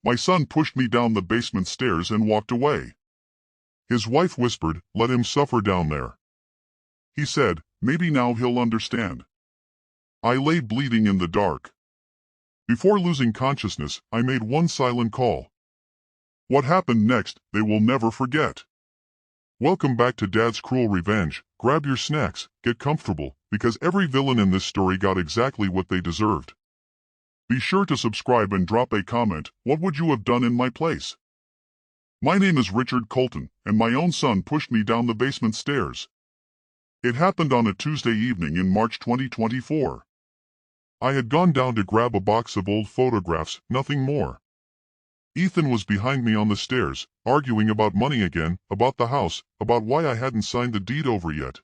My son pushed me down the basement stairs and walked away. His wife whispered, "Let him suffer down there." He said, "Maybe now he'll understand." I lay bleeding in the dark. Before losing consciousness, I made one silent call. What happened next, they will never forget. Welcome back to Dad's Cruel Revenge. Grab your snacks, get comfortable, because every villain in this story got exactly what they deserved. Be sure to subscribe and drop a comment. What would you have done in my place? My name is Richard Colton, and my own son pushed me down the basement stairs. It happened on a Tuesday evening in March 2024. I had gone down to grab a box of old photographs, nothing more. Ethan was behind me on the stairs, arguing about money again, about the house, about why I hadn't signed the deed over yet.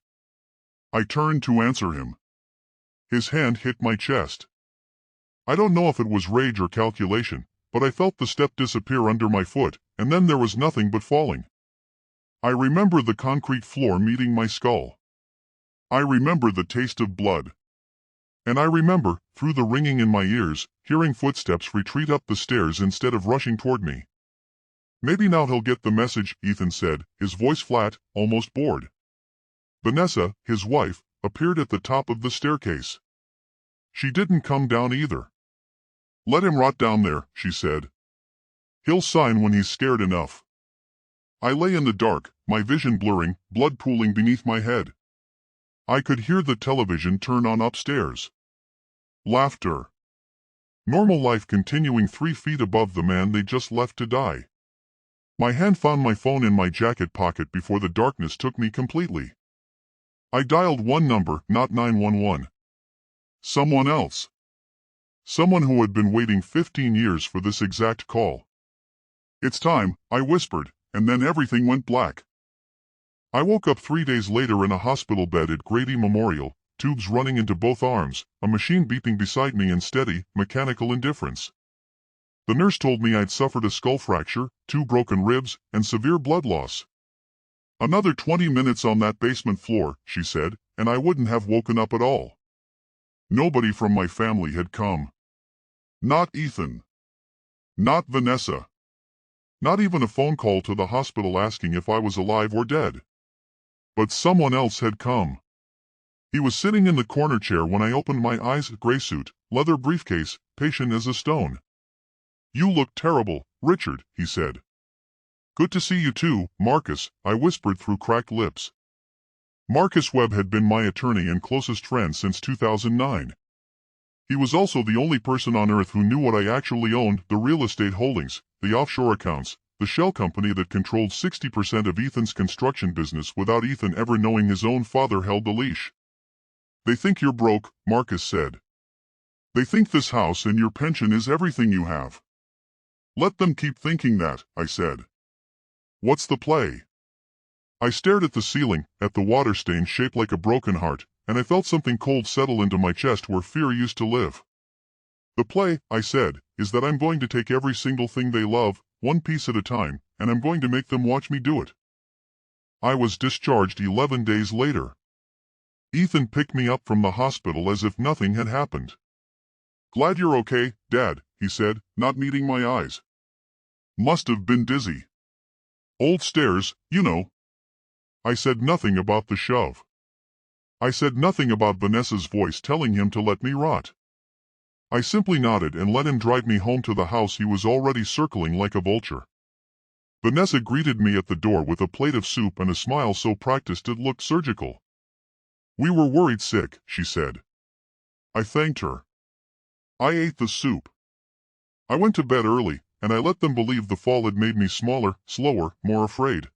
I turned to answer him. His hand hit my chest. I don't know if it was rage or calculation, but I felt the step disappear under my foot, and then there was nothing but falling. I remember the concrete floor meeting my skull. I remember the taste of blood. And I remember, through the ringing in my ears, hearing footsteps retreat up the stairs instead of rushing toward me. Maybe now he'll get the message, Ethan said, his voice flat, almost bored. Vanessa, his wife, appeared at the top of the staircase. She didn't come down either. Let him rot down there, she said. He'll sign when he's scared enough. I lay in the dark, my vision blurring, blood pooling beneath my head. I could hear the television turn on upstairs. Laughter. Normal life continuing 3 feet above the man they just left to die. My hand found my phone in my jacket pocket before the darkness took me completely. I dialed one number, not 911. Someone else. Someone who had been waiting 15 years for this exact call. It's time, I whispered, and then everything went black. I woke up 3 days later in a hospital bed at Grady Memorial, tubes running into both arms, a machine beeping beside me in steady, mechanical indifference. The nurse told me I'd suffered a skull fracture, 2 broken ribs, and severe blood loss. Another 20 minutes on that basement floor, she said, and I wouldn't have woken up at all. Nobody from my family had come. Not Ethan. Not Vanessa. Not even a phone call to the hospital asking if I was alive or dead. But someone else had come. He was sitting in the corner chair when I opened my eyes, gray suit, leather briefcase, patient as a stone. You look terrible, Richard, he said. Good to see you too, Marcus, I whispered through cracked lips. Marcus Webb had been my attorney and closest friend since 2009. He was also the only person on earth who knew what I actually owned, the real estate holdings, the offshore accounts, the shell company that controlled 60% of Ethan's construction business without Ethan ever knowing his own father held the leash. They think you're broke, Marcus said. They think this house and your pension is everything you have. Let them keep thinking that, I said. What's the play? I stared at the ceiling, at the water stain shaped like a broken heart, and I felt something cold settle into my chest where fear used to live. The play, I said, is that I'm going to take every single thing they love, one piece at a time, and I'm going to make them watch me do it. I was discharged 11 days later. Ethan picked me up from the hospital as if nothing had happened. Glad you're okay, Dad, he said, not meeting my eyes. Must have been dizzy. Old stairs, you know. I said nothing about the shove. I said nothing about Vanessa's voice telling him to let me rot. I simply nodded and let him drive me home to the house he was already circling like a vulture. Vanessa greeted me at the door with a plate of soup and a smile so practiced it looked surgical. We were worried sick, she said. I thanked her. I ate the soup. I went to bed early, and I let them believe the fall had made me smaller, slower, more afraid.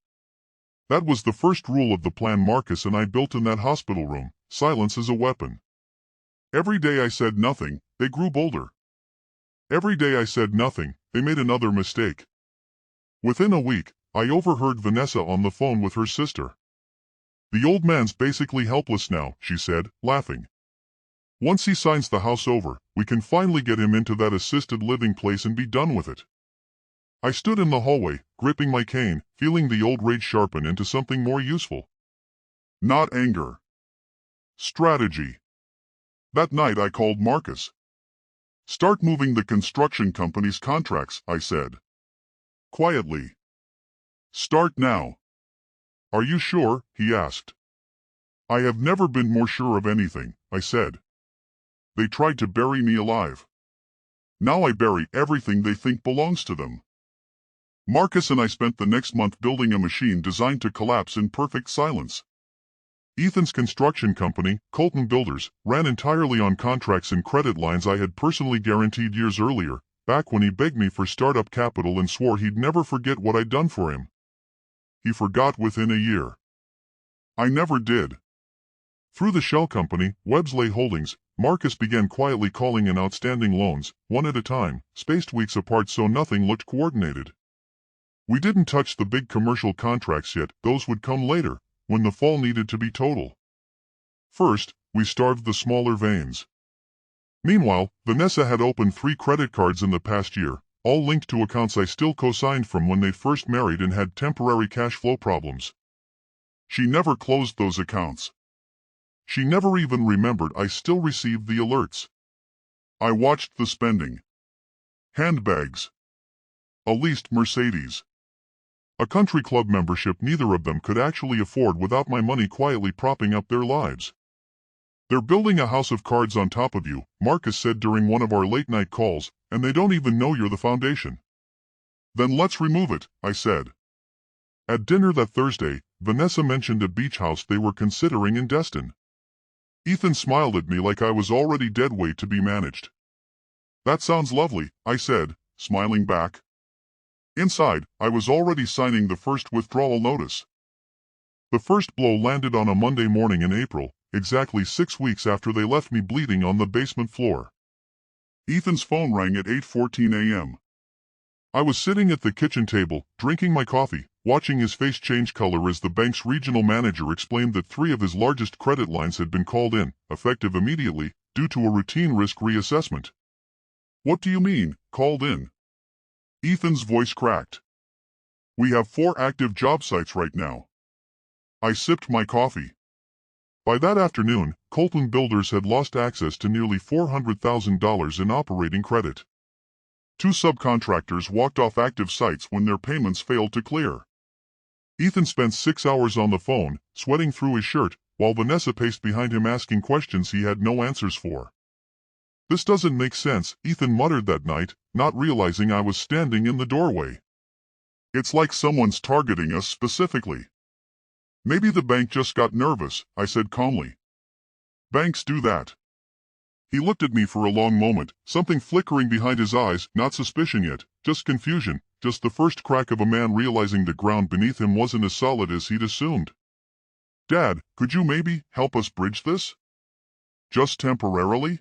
That was the first rule of the plan Marcus and I built in that hospital room, silence as a weapon. Every day I said nothing, they grew bolder. Every day I said nothing, they made another mistake. Within a week, I overheard Vanessa on the phone with her sister. The old man's basically helpless now, she said, laughing. Once he signs the house over, we can finally get him into that assisted living place and be done with it. I stood in the hallway, gripping my cane, feeling the old rage sharpen into something more useful. Not anger. Strategy. That night I called Marcus. Start moving the construction company's contracts, I said. Quietly. Start now. Are you sure? He asked. I have never been more sure of anything, I said. They tried to bury me alive. Now I bury everything they think belongs to them. Marcus and I spent the next month building a machine designed to collapse in perfect silence. Ethan's construction company, Colton Builders, ran entirely on contracts and credit lines I had personally guaranteed years earlier, back when he begged me for startup capital and swore he'd never forget what I'd done for him. He forgot within a year. I never did. Through the shell company, Websley Holdings, Marcus began quietly calling in outstanding loans, one at a time, spaced weeks apart so nothing looked coordinated. We didn't touch the big commercial contracts yet, those would come later, when the fall needed to be total. First, we starved the smaller veins. Meanwhile, Vanessa had opened 3 credit cards in the past year, all linked to accounts I still co-signed from when they first married and had temporary cash flow problems. She never closed those accounts. She never even remembered I still received the alerts. I watched the spending. Handbags. A leased Mercedes. A country club membership neither of them could actually afford without my money quietly propping up their lives. They're building a house of cards on top of you, Marcus said during one of our late-night calls, and they don't even know you're the foundation. Then let's remove it, I said. At dinner that Thursday, Vanessa mentioned a beach house they were considering in Destin. Ethan smiled at me like I was already dead weight to be managed. That sounds lovely, I said, smiling back. Inside, I was already signing the first withdrawal notice. The first blow landed on a Monday morning in April, exactly 6 weeks after they left me bleeding on the basement floor. Ethan's phone rang at 8:14 a.m. I was sitting at the kitchen table, drinking my coffee, watching his face change color as the bank's regional manager explained that 3 of his largest credit lines had been called in, effective immediately, due to a routine risk reassessment. What do you mean, called in? Ethan's voice cracked. We have 4 active job sites right now. I sipped my coffee. By that afternoon, Colton Builders had lost access to nearly $400,000 in operating credit. 2 subcontractors walked off active sites when their payments failed to clear. Ethan spent 6 hours on the phone, sweating through his shirt, while Vanessa paced behind him asking questions he had no answers for. This doesn't make sense, Ethan muttered that night, not realizing I was standing in the doorway. It's like someone's targeting us specifically. Maybe the bank just got nervous, I said calmly. Banks do that. He looked at me for a long moment, something flickering behind his eyes, not suspicion yet, just confusion, just the first crack of a man realizing the ground beneath him wasn't as solid as he'd assumed. Dad, could you maybe help us bridge this? Just temporarily?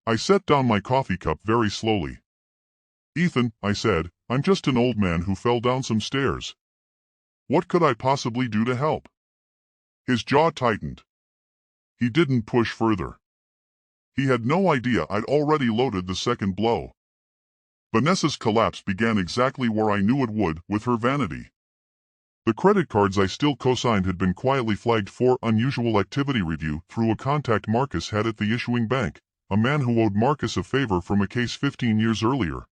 I set down my coffee cup very slowly. Ethan, I said, I'm just an old man who fell down some stairs. What could I possibly do to help? His jaw tightened. He didn't push further. He had no idea I'd already loaded the second blow. Vanessa's collapse began exactly where I knew it would, with her vanity. The credit cards I still co-signed had been quietly flagged for unusual activity review through a contact Marcus had at the issuing bank, a man who owed Marcus a favor from a case 15 years earlier.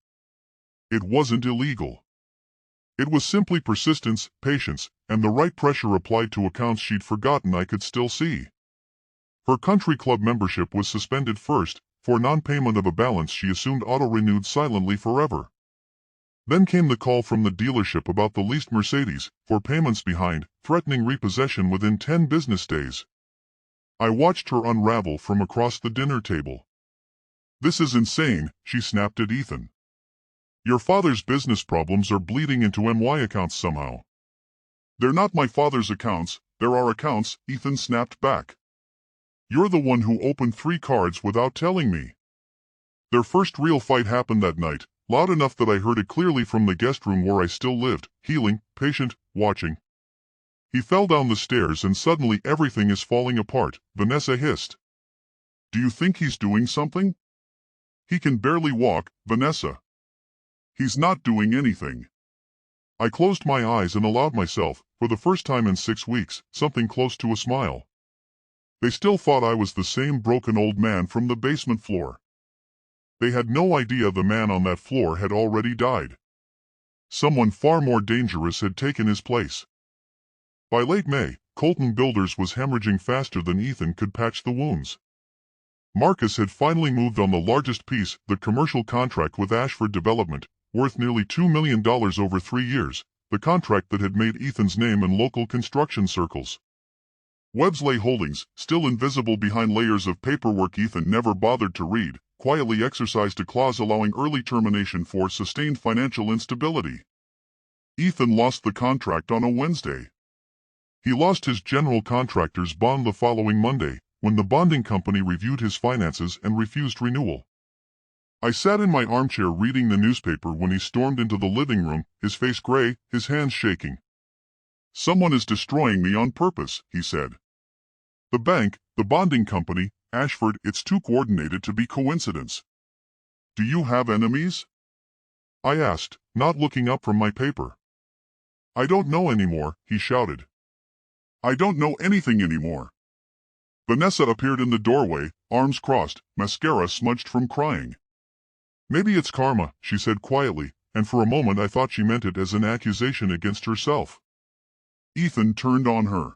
It wasn't illegal. It was simply persistence, patience, and the right pressure applied to accounts she'd forgotten I could still see. Her country club membership was suspended first, for non-payment of a balance she assumed auto-renewed silently forever. Then came the call from the dealership about the leased Mercedes, for payments behind, threatening repossession within 10 business days. I watched her unravel from across the dinner table. This is insane, she snapped at Ethan. Your father's business problems are bleeding into MY accounts somehow. They're not my father's accounts, they're our accounts, Ethan snapped back. You're the one who opened 3 cards without telling me. Their first real fight happened that night, loud enough that I heard it clearly from the guest room where I still lived, healing, patient, watching. He fell down the stairs and suddenly everything is falling apart, Vanessa hissed. Do you think he's doing something? He can barely walk, Vanessa. He's not doing anything. I closed my eyes and allowed myself, for the first time in 6 weeks, something close to a smile. They still thought I was the same broken old man from the basement floor. They had no idea the man on that floor had already died. Someone far more dangerous had taken his place. By late May, Colton Builders was hemorrhaging faster than Ethan could patch the wounds. Marcus had finally moved on the largest piece, the commercial contract with Ashford Development, worth nearly $2 million over 3 years, the contract that had made Ethan's name in local construction circles. Websley Holdings, still invisible behind layers of paperwork Ethan never bothered to read, quietly exercised a clause allowing early termination for sustained financial instability. Ethan lost the contract on a Wednesday. He lost his general contractor's bond the following Monday, when the bonding company reviewed his finances and refused renewal. I sat in my armchair reading the newspaper when he stormed into the living room, his face gray, his hands shaking. "Someone is destroying me on purpose," he said. "The bank, the bonding company, Ashford, it's too coordinated to be coincidence." "Do you have enemies?" I asked, not looking up from my paper. "I don't know anymore," he shouted. "I don't know anything anymore." Vanessa appeared in the doorway, arms crossed, mascara smudged from crying. "Maybe it's karma," she said quietly, and for a moment I thought she meant it as an accusation against herself. Ethan turned on her.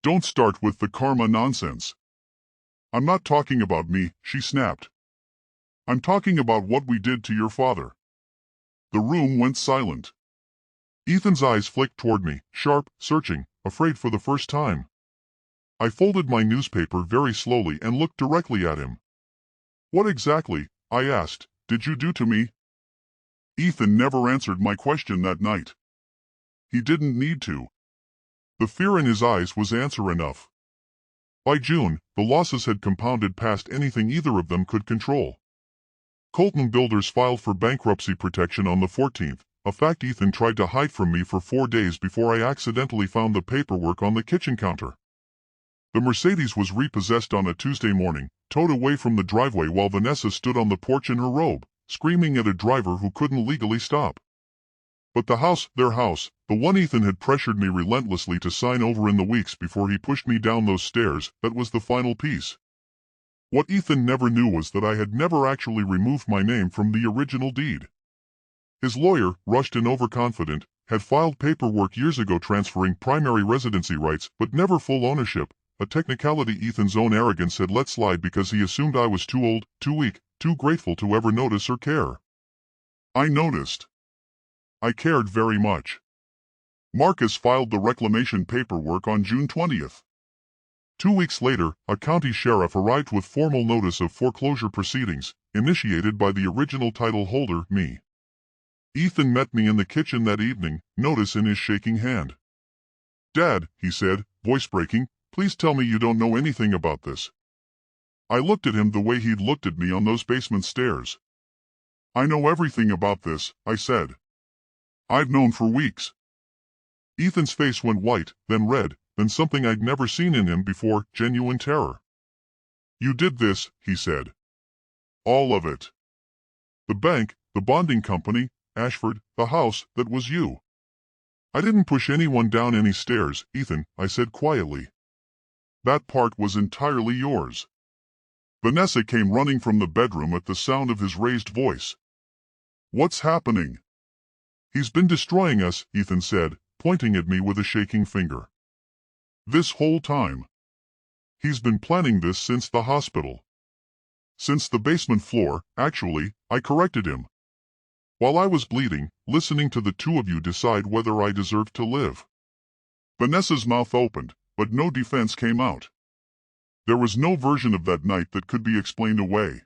"Don't start with the karma nonsense." "I'm not talking about me," she snapped. "I'm talking about what we did to your father." The room went silent. Ethan's eyes flicked toward me, sharp, searching, afraid for the first time. I folded my newspaper very slowly and looked directly at him. "What exactly," I asked, "did you do to me?" Ethan never answered my question that night. He didn't need to. The fear in his eyes was answer enough. By June, the losses had compounded past anything either of them could control. Colton Builders filed for bankruptcy protection on the 14th, a fact Ethan tried to hide from me for 4 days before I accidentally found the paperwork on the kitchen counter. The Mercedes was repossessed on a Tuesday morning, towed away from the driveway while Vanessa stood on the porch in her robe, screaming at a driver who couldn't legally stop. But the house, their house, the one Ethan had pressured me relentlessly to sign over in the weeks before he pushed me down those stairs, that was the final piece. What Ethan never knew was that I had never actually removed my name from the original deed. His lawyer, rushed and overconfident, had filed paperwork years ago transferring primary residency rights but never full ownership, a technicality Ethan's own arrogance had let slide because he assumed I was too old, too weak, too grateful to ever notice or care. I noticed. I cared very much. Marcus filed the reclamation paperwork on June 20th. 2 weeks later, a county sheriff arrived with formal notice of foreclosure proceedings, initiated by the original title holder, me. Ethan met me in the kitchen that evening, notice in his shaking hand. "Dad," he said, voice breaking, "please tell me you don't know anything about this." I looked at him the way he'd looked at me on those basement stairs. "I know everything about this," I said. "I've known for weeks." Ethan's face went white, then red, then something I'd never seen in him before, genuine terror. "You did this," he said. "All of it. The bank, the bonding company, Ashford, the house, that was you." "I didn't push anyone down any stairs, Ethan," I said quietly. "That part was entirely yours." Vanessa came running from the bedroom at the sound of his raised voice. "What's happening?" "He's been destroying us," Ethan said, pointing at me with a shaking finger. "This whole time. He's been planning this since the hospital. Since the basement floor, actually," I corrected him. "While I was bleeding, listening to the two of you decide whether I deserved to live." Vanessa's mouth opened, but no defense came out. There was no version of that night that could be explained away.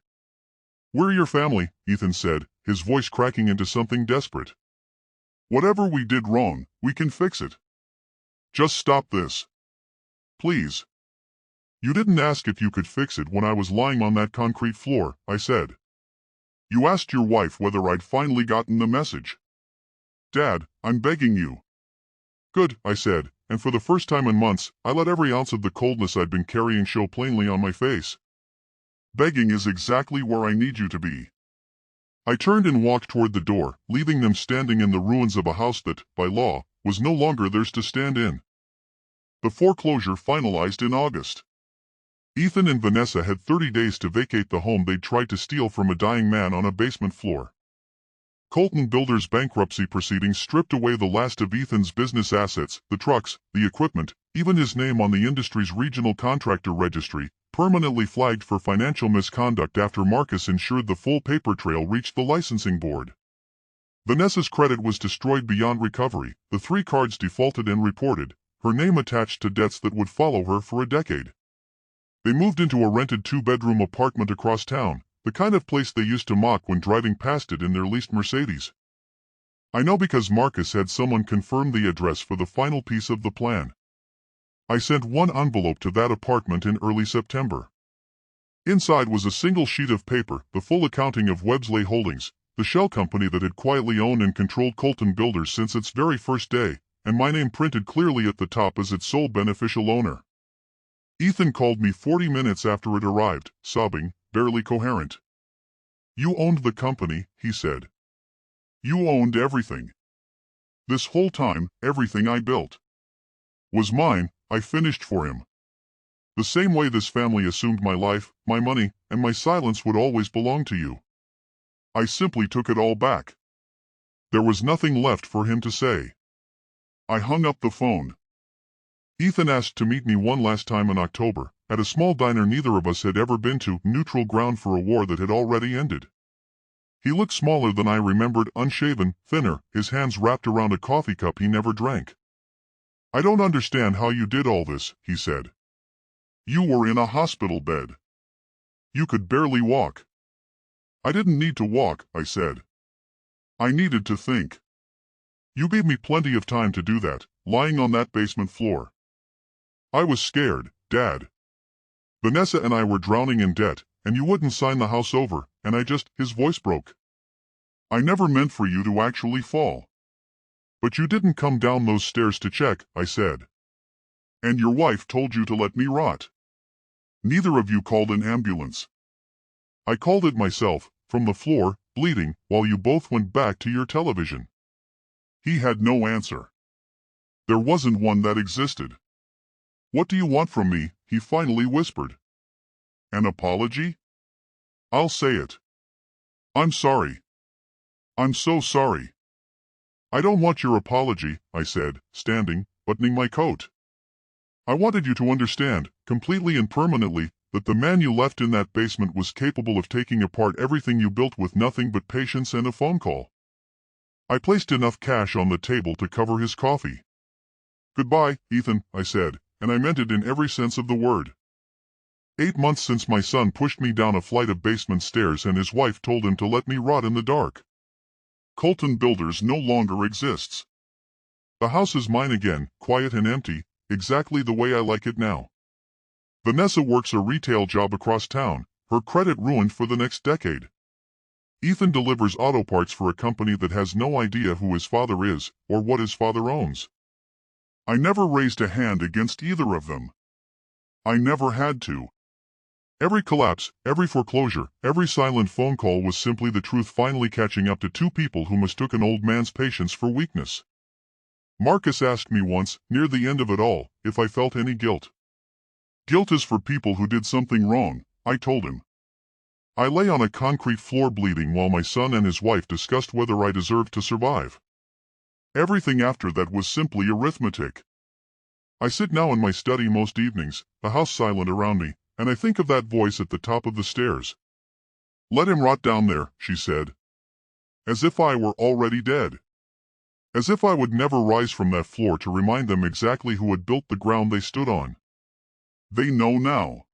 "We're your family," Ethan said, his voice cracking into something desperate. "Whatever we did wrong, we can fix it. Just stop this. Please." "You didn't ask if you could fix it when I was lying on that concrete floor," I said. "You asked your wife whether I'd finally gotten the message." "Dad, I'm begging you." "Good," I said, and for the first time in months, I let every ounce of the coldness I'd been carrying show plainly on my face. "Begging is exactly where I need you to be." I turned and walked toward the door, leaving them standing in the ruins of a house that, by law, was no longer theirs to stand in. The foreclosure finalized in August. Ethan and Vanessa had 30 days to vacate the home they'd tried to steal from a dying man on a basement floor. Colton Builders' bankruptcy proceedings stripped away the last of Ethan's business assets, the trucks, the equipment, even his name on the industry's regional contractor registry, permanently flagged for financial misconduct after Marcus ensured the full paper trail reached the licensing board. Vanessa's credit was destroyed beyond recovery, the 3 cards defaulted and reported, her name attached to debts that would follow her for a decade. They moved into a rented 2-bedroom apartment across town, the kind of place they used to mock when driving past it in their leased Mercedes. I know because Marcus had someone confirm the address for the final piece of the plan. I sent 1 envelope to that apartment in early September. Inside was a single sheet of paper, the full accounting of Websley Holdings, the shell company that had quietly owned and controlled Colton Builders since its very first day, and my name printed clearly at the top as its sole beneficial owner. Ethan called me 40 minutes after it arrived, sobbing, barely coherent. "You owned the company," he said. "You owned everything. This whole time, everything I built was mine." I finished for him. "The same way this family assumed my life, my money, and my silence would always belong to you. I simply took it all back." There was nothing left for him to say. I hung up the phone. Ethan asked to meet me one last time in October, at a small diner neither of us had ever been to, neutral ground for a war that had already ended. He looked smaller than I remembered, unshaven, thinner, his hands wrapped around a coffee cup he never drank. "I don't understand how you did all this," he said. "You were in a hospital bed. You could barely walk." "I didn't need to walk," I said. "I needed to think. You gave me plenty of time to do that, lying on that basement floor. I was scared, Dad. Vanessa and I were drowning in debt, and you wouldn't sign the house over, and His voice broke. "I never meant for you to actually fall. But you didn't come down those stairs to check," I said. "And your wife told you to let me rot. Neither of you called an ambulance. I called it myself, from the floor, bleeding, while you both went back to your television." He had no answer. There wasn't one that existed. "What do you want from me?" he finally whispered. "An apology? I'll say it. I'm sorry. I'm so sorry." "I don't want your apology," I said, standing, buttoning my coat. "I wanted you to understand, completely and permanently, that the man you left in that basement was capable of taking apart everything you built with nothing but patience and a phone call." I placed enough cash on the table to cover his coffee. "Goodbye, Ethan," I said, and I meant it in every sense of the word. 8 months since my son pushed me down a flight of basement stairs and his wife told him to let me rot in the dark. Colton Builders no longer exists. The house is mine again, quiet and empty, exactly the way I like it now. Vanessa works a retail job across town, her credit ruined for the next decade. Ethan delivers auto parts for a company that has no idea who his father is, or what his father owns. I never raised a hand against either of them. I never had to. Every collapse, every foreclosure, every silent phone call was simply the truth finally catching up to 2 people who mistook an old man's patience for weakness. Marcus asked me once, near the end of it all, if I felt any guilt. "Guilt is for people who did something wrong," I told him. I lay on a concrete floor bleeding while my son and his wife discussed whether I deserved to survive. Everything after that was simply arithmetic. I sit now in my study most evenings, the house silent around me, and I think of that voice at the top of the stairs. "Let him rot down there," she said. As if I were already dead. As if I would never rise from that floor to remind them exactly who had built the ground they stood on. They know now.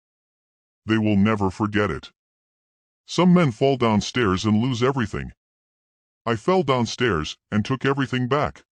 They will never forget it. Some men fall downstairs and lose everything. I fell downstairs and took everything back.